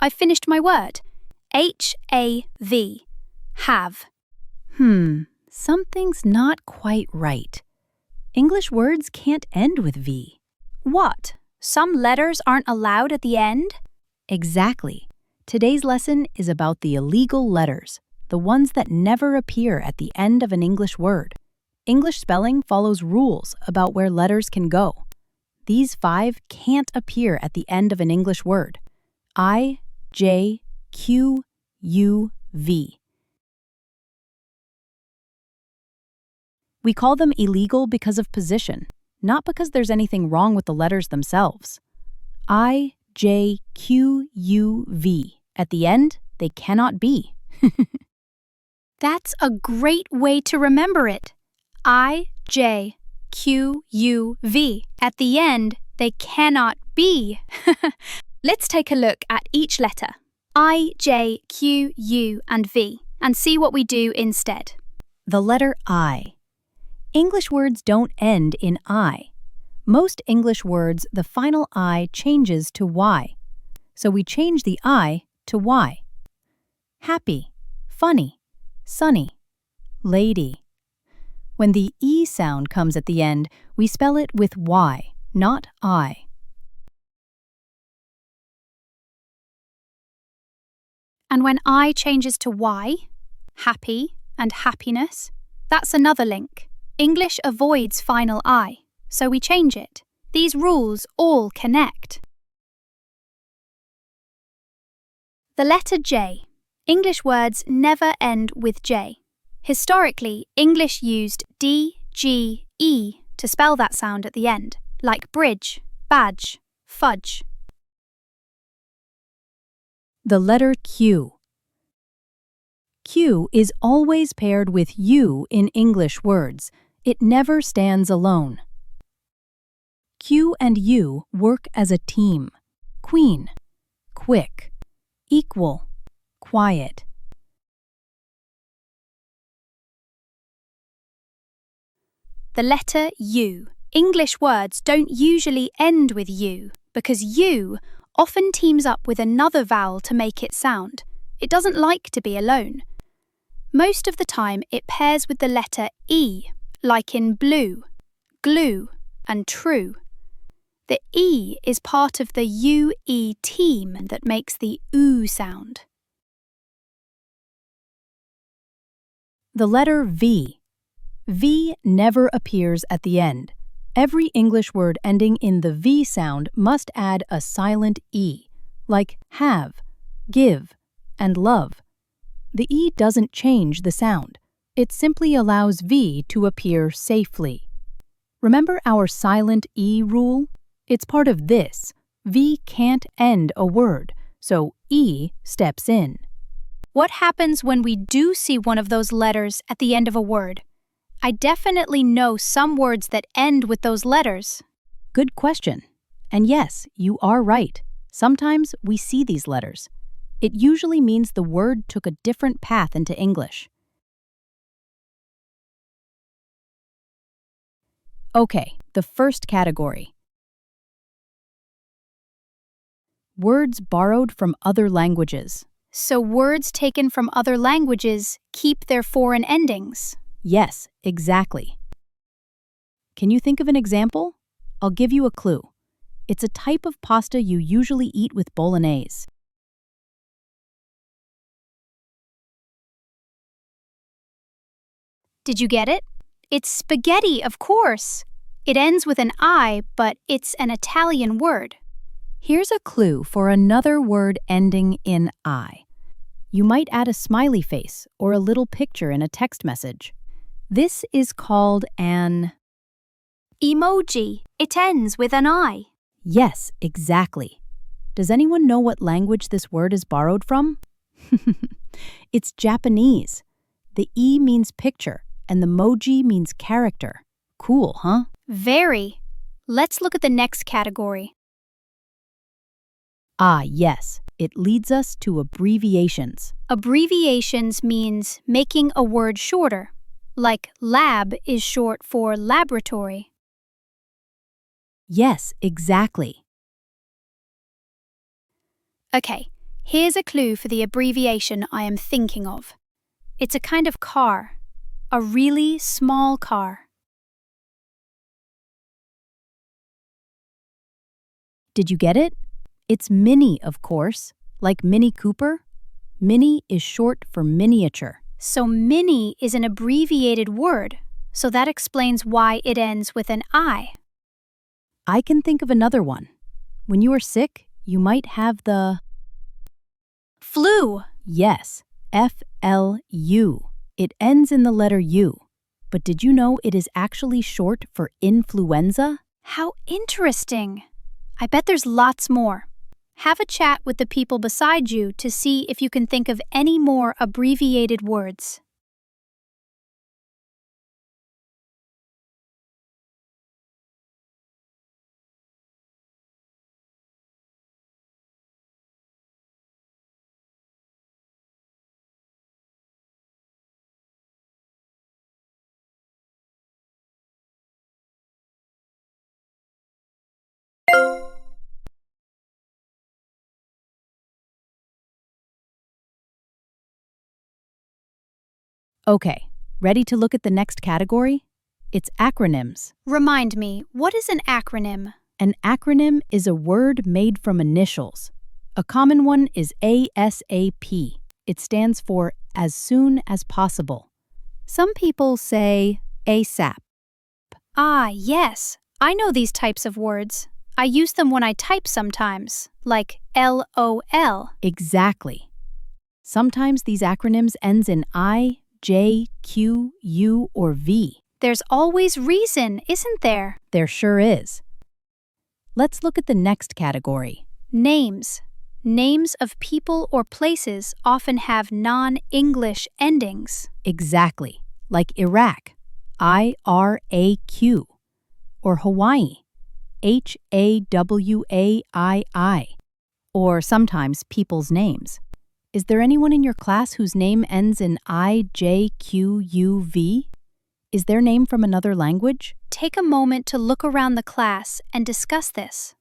I've finished my word. H-A-V. Have. Something's not quite right. English words can't end with V. What? Some letters aren't allowed at the end? Exactly. Today's lesson is about the illegal letters, the ones that never appear at the end of an English word. English spelling follows rules about where letters can go. These 5 can't appear at the end of an English word. I, J, Q, U, V. We call them illegal because of position, not because there's anything wrong with the letters themselves. I, J, Q, U, V. At the end, they cannot be. That's a great way to remember it. I, J, Q, U, V. At the end, they cannot be. Let's take a look at each letter, I, J, Q, U, and V, and see what we do instead. The letter I. English words don't end in I. Most English words, the final I changes to Y. So we change the I to Y. Happy, funny, sunny, lady. When the E sound comes at the end, we spell it with Y, not I. And when I changes to Y, happy and happiness, that's another link. English avoids final I, so we change it. These rules all connect. The letter J. English words never end with J. Historically, English used D, G, E to spell that sound at the end, like bridge, badge, fudge. The letter Q. Q is always paired with U in English words. It never stands alone. Q and U work as a team. Queen, quick, equal, quiet. The letter U. English words don't usually end with U because U often teams up with another vowel to make it sound. It doesn't like to be alone. Most of the time it pairs with the letter E, like in blue, glue, and true. The E is part of the UE team that makes the OO sound. The letter V. V never appears at the end. Every English word ending in the V sound must add a silent E, like have, give, and love. The E doesn't change the sound. It simply allows V to appear safely. Remember our silent E rule? It's part of this. V can't end a word, so E steps in. What happens when we do see one of those letters at the end of a word? I definitely know some words that end with those letters. Good question. And yes, you are right. Sometimes we see these letters. It usually means the word took a different path into English. Okay, the first category. Words borrowed from other languages. So words taken from other languages keep their foreign endings. Yes, exactly. Can you think of an example? I'll give you a clue. It's a type of pasta you usually eat with bolognese. Did you get it? It's spaghetti, of course. It ends with an I, but it's an Italian word. Here's a clue for another word ending in I. You might add a smiley face or a little picture in a text message. This is called an emoji. It ends with an I. Yes, exactly. Does anyone know what language this word is borrowed from? It's Japanese. The E means picture, and the moji means character. Cool, huh? Very. Let's look at the next category. Ah, yes. It leads us to abbreviations. Abbreviations means making a word shorter, like lab is short for laboratory. Yes, exactly. Okay, Here's a clue for the abbreviation I am thinking of. It's a kind of car, a really small car. Did you get it? It's Mini, of course, like Mini Cooper. Mini is short for miniature. So mini is an abbreviated word, so that explains why it ends with an I. I can think of another one. When you are sick, you might have the Flu. yes, FLU. It ends in the letter U. But did you know it is actually short for influenza? How interesting. I bet there's lots more. Have a chat with the people beside you to see if you can think of any more abbreviated words. Okay, ready to look at the next category? It's acronyms. Remind me, what is an acronym? An acronym is a word made from initials. A common one is ASAP. It stands for as soon as possible. Some people say ASAP. Ah, yes. I know these types of words. I use them when I type sometimes, like LOL. Exactly. Sometimes these acronyms ends in I, J, Q, U, or V. There's always reason, isn't there? There sure is. Let's look at the next category. Names. Names of people or places often have non-English endings. Exactly. Like Iraq, IRAQ, or Hawaii, HAWAII, or sometimes people's names. Is there anyone in your class whose name ends in IJQUV? Is their name from another language? Take a moment to look around the class and discuss this.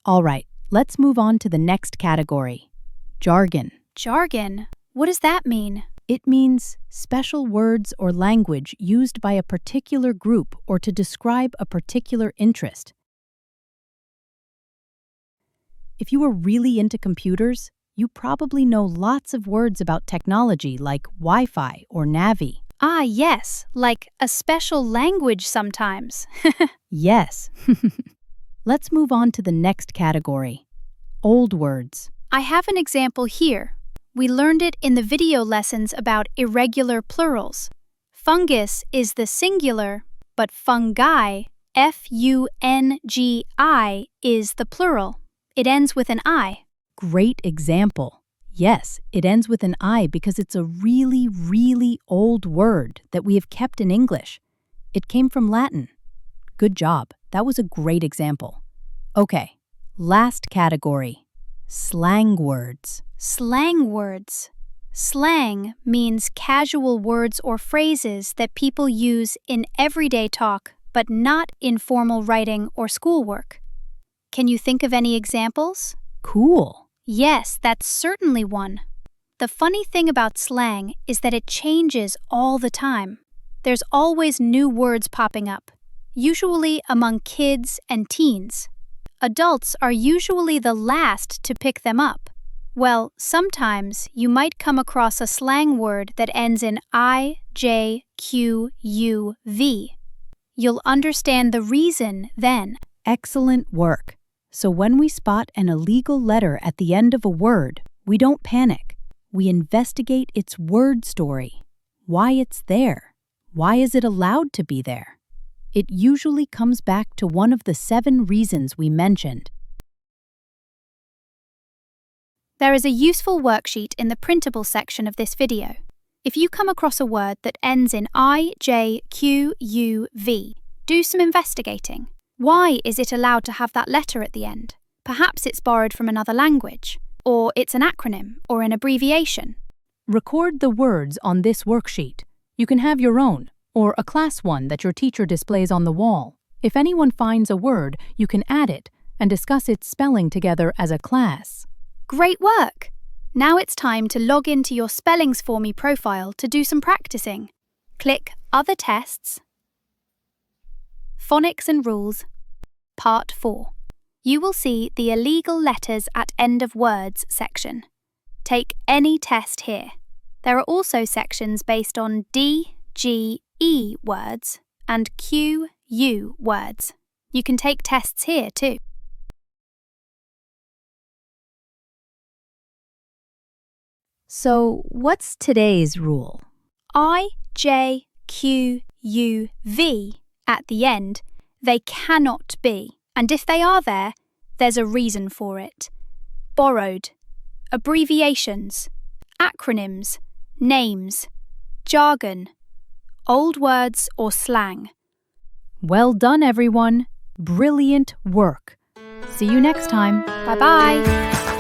All right, let's move on to the next category. Jargon. Jargon? What does that mean? It means special words or language used by a particular group or to describe a particular interest. If you are really into computers, you probably know lots of words about technology like Wi-Fi or Navi. Ah, yes, like a special language sometimes. Yes. Let's move on to the next category. Old words. I have an example here. We learned it in the video lessons about irregular plurals. Fungus is the singular, but fungi, Fungi, is the plural. It ends with an I. Great example. Yes, it ends with an I because it's a really, really old word that we have kept in English. It came from Latin. Good job. That was a great example. Okay, last category. Slang words. Slang words. Slang means casual words or phrases that people use in everyday talk, but not in formal writing or schoolwork. Can you think of any examples? Cool. Yes, that's certainly one. The funny thing about slang is that it changes all the time. There's always new words popping up, usually among kids and teens. Adults are usually the last to pick them up. Well, sometimes you might come across a slang word that ends in IJQUV. You'll understand the reason then. Excellent work. So when we spot an illegal letter at the end of a word, we don't panic. We investigate its word story. Why it's there. Why is it allowed to be there? It usually comes back to one of the 7 reasons we mentioned. There is a useful worksheet in the printable section of this video. If you come across a word that ends in IJQUV, Do some investigating. Why is it allowed to have that letter at the end? Perhaps it's borrowed from another language, or it's an acronym or an abbreviation. Record the words on this worksheet. You can have your own, or a class one that your teacher displays on the wall. If anyone finds a word, you can add it and discuss its spelling together as a class. Great work! Now it's time to log into your Spellings For Me profile to do some practicing. Click Other Tests, Phonics and Rules, Part 4. You will see the Illegal Letters at End of Words section. Take any test here. There are also sections based on D, G, E words and Q, U words. You can take tests here too. So, what's today's rule? I, J, Q, U, V at the end, they cannot be. And if they are there, there's a reason for it. Borrowed, abbreviations, acronyms, names, jargon, old words or slang. Well done, everyone. Brilliant work. See you next time. Bye-bye.